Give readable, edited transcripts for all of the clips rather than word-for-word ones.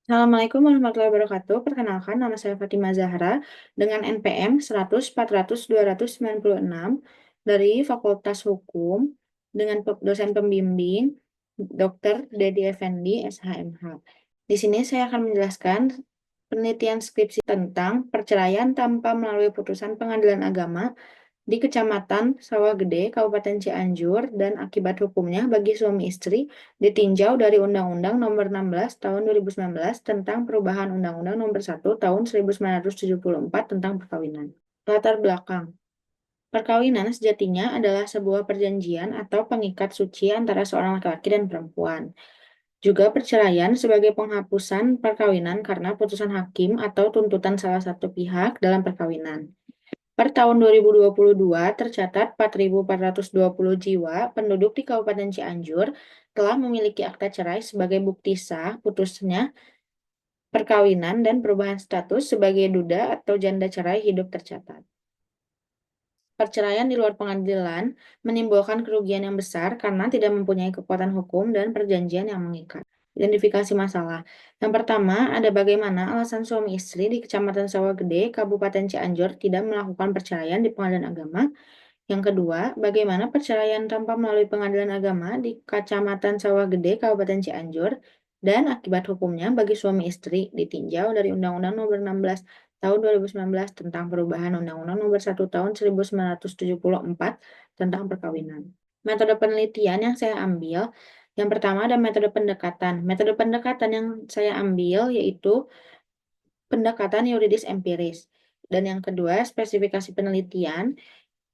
Assalamualaikum warahmatullahi wabarakatuh. Perkenalkan, nama saya Fatimah Zahra dengan NPM 100-400-296 dari Fakultas Hukum dengan dosen pembimbing Dr. Dedi Effendi, SHMH. Di sini saya akan menjelaskan penelitian skripsi tentang perceraian tanpa melalui putusan pengadilan agama di Kecamatan Sawah Gede, Kabupaten Cianjur, dan akibat hukumnya bagi suami istri ditinjau dari Undang-Undang Nomor 16 Tahun 2019 tentang perubahan Undang-Undang Nomor 1 Tahun 1974 tentang perkawinan. Latar belakang. Perkawinan sejatinya adalah sebuah perjanjian atau pengikat suci antara seorang laki-laki dan perempuan. Juga perceraian sebagai penghapusan perkawinan karena putusan hakim atau tuntutan salah satu pihak dalam perkawinan. Per tahun 2022, tercatat 4.420 jiwa penduduk di Kabupaten Cianjur telah memiliki akta cerai sebagai bukti sah putusnya perkawinan dan perubahan status sebagai duda atau janda cerai hidup tercatat. Perceraian di luar pengadilan menimbulkan kerugian yang besar karena tidak mempunyai kekuatan hukum dan perjanjian yang mengikat. Identifikasi masalah. Yang pertama, ada bagaimana alasan suami istri di Kecamatan Sawah Gede, Kabupaten Cianjur tidak melakukan perceraian di pengadilan agama. Yang kedua, bagaimana perceraian tanpa melalui pengadilan agama di Kecamatan Sawah Gede, Kabupaten Cianjur, dan akibat hukumnya bagi suami istri ditinjau dari Undang-Undang Nomor 16 Tahun 2019 tentang perubahan Undang-Undang Nomor 1 Tahun 1974 tentang perkawinan. Metode penelitian yang saya ambil, yang pertama ada metode pendekatan. Metode pendekatan yang saya ambil yaitu pendekatan yuridis empiris. Dan yang kedua, spesifikasi penelitian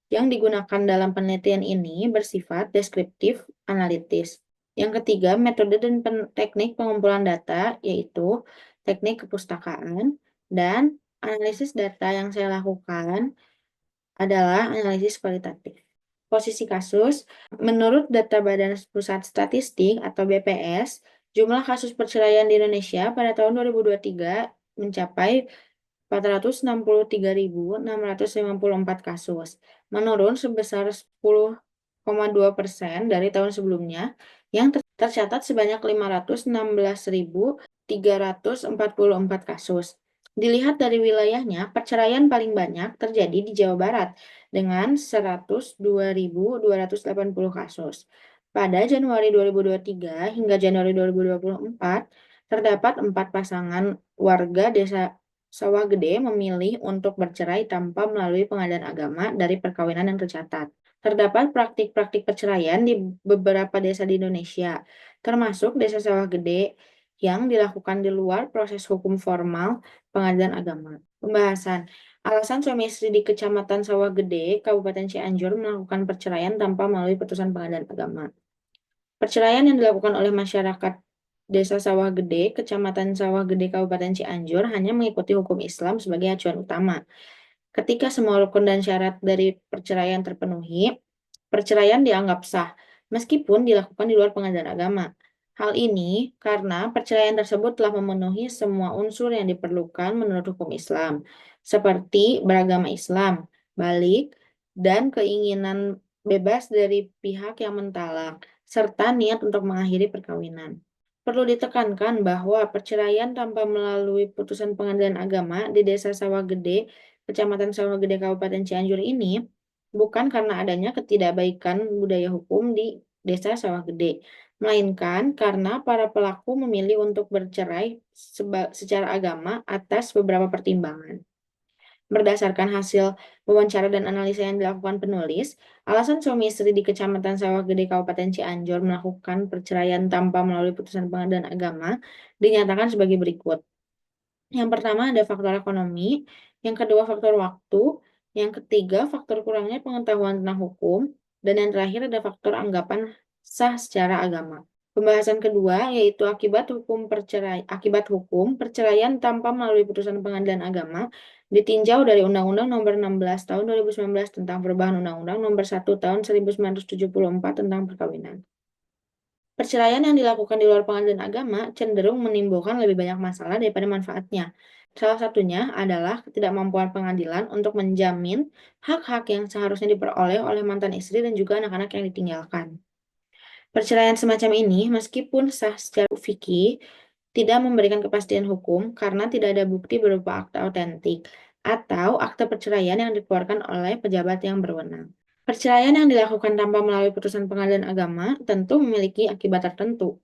yang digunakan dalam penelitian ini bersifat deskriptif analitis. Yang ketiga, metode dan teknik pengumpulan data, yaitu teknik kepustakaan, dan analisis data yang saya lakukan adalah analisis kualitatif. Posisi kasus, menurut data Badan Pusat Statistik atau BPS, jumlah kasus perceraian di Indonesia pada tahun 2023 mencapai 463.654 kasus, menurun sebesar 10,2% dari tahun sebelumnya, yang tercatat sebanyak 516.344 kasus. Dilihat dari wilayahnya, perceraian paling banyak terjadi di Jawa Barat dengan 102.280 kasus. Pada Januari 2023 hingga Januari 2024, terdapat 4 pasangan warga desa Sawah Gede memilih untuk bercerai tanpa melalui pengadilan agama dari perkawinan yang tercatat. Terdapat praktik-praktik perceraian di beberapa desa di Indonesia, termasuk desa Sawah Gede yang dilakukan di luar proses hukum formal pengadilan agama. Pembahasan. Alasan suami istri di Kecamatan Sawah Gede, Kabupaten Cianjur melakukan perceraian tanpa melalui putusan pengadilan agama. Perceraian yang dilakukan oleh masyarakat Desa Sawah Gede, Kecamatan Sawah Gede, Kabupaten Cianjur hanya mengikuti hukum Islam sebagai acuan utama. Ketika semua rukun dan syarat dari perceraian terpenuhi, perceraian dianggap sah, meskipun dilakukan di luar pengadilan agama. Hal ini karena perceraian tersebut telah memenuhi semua unsur yang diperlukan menurut hukum Islam, seperti beragama Islam, balik, dan keinginan bebas dari pihak yang mentalak, serta niat untuk mengakhiri perkawinan. Perlu ditekankan bahwa perceraian tanpa melalui putusan pengadilan agama di Desa Sawah Gede, Kecamatan Sawah Gede, Kabupaten Cianjur ini bukan karena adanya ketidakbaikan budaya hukum di Desa Sawah Gede, melainkan karena para pelaku memilih untuk bercerai secara agama atas beberapa pertimbangan. Berdasarkan hasil wawancara dan analisa yang dilakukan penulis, alasan suami istri di Kecamatan Sawah Gede, Kabupaten Cianjur melakukan perceraian tanpa melalui putusan pengadilan agama dinyatakan sebagai berikut. Yang pertama ada faktor ekonomi, yang kedua faktor waktu, yang ketiga faktor kurangnya pengetahuan tentang hukum, dan yang terakhir ada faktor anggapan sah secara agama. Pembahasan kedua yaitu akibat hukum perceraian tanpa melalui putusan pengadilan agama ditinjau dari Undang-Undang Nomor 16 Tahun 2019 tentang perubahan Undang-Undang Nomor 1 Tahun 1974 tentang perkawinan. Perceraian yang dilakukan di luar pengadilan agama cenderung menimbulkan lebih banyak masalah daripada manfaatnya. Salah satunya adalah ketidakmampuan pengadilan untuk menjamin hak-hak yang seharusnya diperoleh oleh mantan istri dan juga anak-anak yang ditinggalkan. Perceraian semacam ini, meskipun sah secara fikih, tidak memberikan kepastian hukum karena tidak ada bukti berupa akta otentik atau akta perceraian yang dikeluarkan oleh pejabat yang berwenang. Perceraian yang dilakukan tanpa melalui putusan pengadilan agama tentu memiliki akibat tertentu.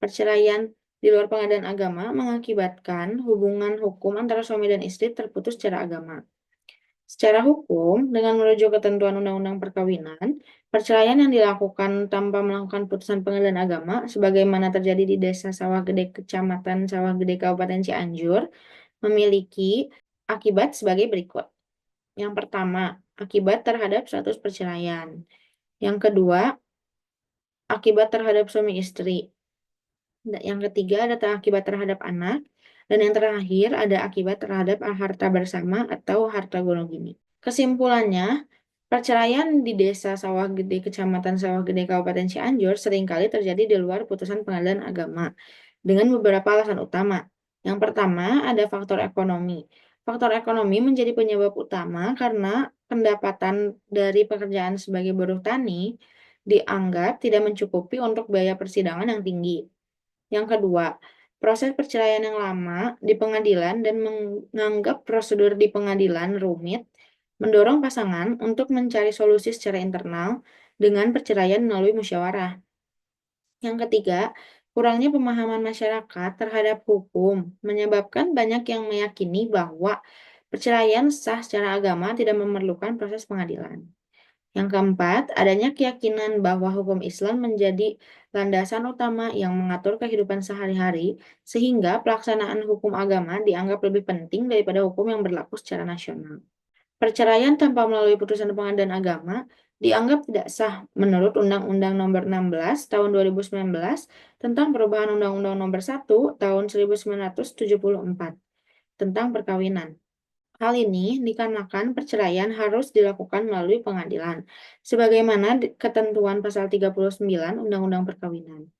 Perceraian di luar pengadilan agama mengakibatkan hubungan hukum antara suami dan istri terputus secara agama. Secara hukum, dengan merujuk ketentuan Undang-Undang Perkawinan, perceraian yang dilakukan tanpa melakukan putusan pengadilan agama, sebagaimana terjadi di Desa Sawah Gede, Kecamatan Sawah Gede, Kabupaten Cianjur, memiliki akibat sebagai berikut. Yang pertama, akibat terhadap status perceraian. Yang kedua, akibat terhadap suami istri. Yang ketiga, ada akibat terhadap anak. Dan yang terakhir, ada akibat terhadap harta bersama atau harta gonogini. Kesimpulannya, perceraian di Desa Sawah Gede, Kecamatan Sawah Gede, Kabupaten Cianjur seringkali terjadi di luar putusan pengadilan agama dengan beberapa alasan utama. Yang pertama, ada faktor ekonomi. Faktor ekonomi menjadi penyebab utama karena pendapatan dari pekerjaan sebagai buruh tani dianggap tidak mencukupi untuk biaya persidangan yang tinggi. Yang kedua, proses perceraian yang lama di pengadilan dan menganggap prosedur di pengadilan rumit mendorong pasangan untuk mencari solusi secara internal dengan perceraian melalui musyawarah. Yang ketiga, kurangnya pemahaman masyarakat terhadap hukum menyebabkan banyak yang meyakini bahwa perceraian sah secara agama tidak memerlukan proses pengadilan. Yang keempat, adanya keyakinan bahwa hukum Islam menjadi landasan utama yang mengatur kehidupan sehari-hari, sehingga pelaksanaan hukum agama dianggap lebih penting daripada hukum yang berlaku secara nasional. Perceraian tanpa melalui putusan pengadilan agama dianggap tidak sah menurut Undang-Undang Nomor 16 Tahun 2019 tentang perubahan Undang-Undang Nomor 1 Tahun 1974 tentang perkawinan. Hal ini dikarenakan perceraian harus dilakukan melalui pengadilan, sebagaimana ketentuan pasal 39 Undang-Undang Perkawinan.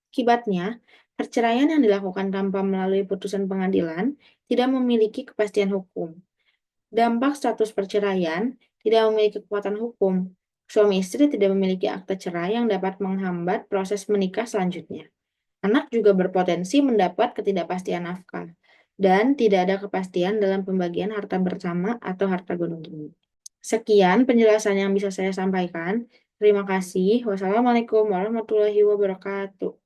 Akibatnya, perceraian yang dilakukan tanpa melalui putusan pengadilan tidak memiliki kepastian hukum. Dampak status perceraian tidak memiliki kekuatan hukum. Suami istri tidak memiliki akta cerai yang dapat menghambat proses menikah selanjutnya. Anak juga berpotensi mendapat ketidakpastian nafkah, dan tidak ada kepastian dalam pembagian harta bersama atau harta gonogini. Sekian penjelasan yang bisa saya sampaikan. Terima kasih. Wassalamualaikum warahmatullahi wabarakatuh.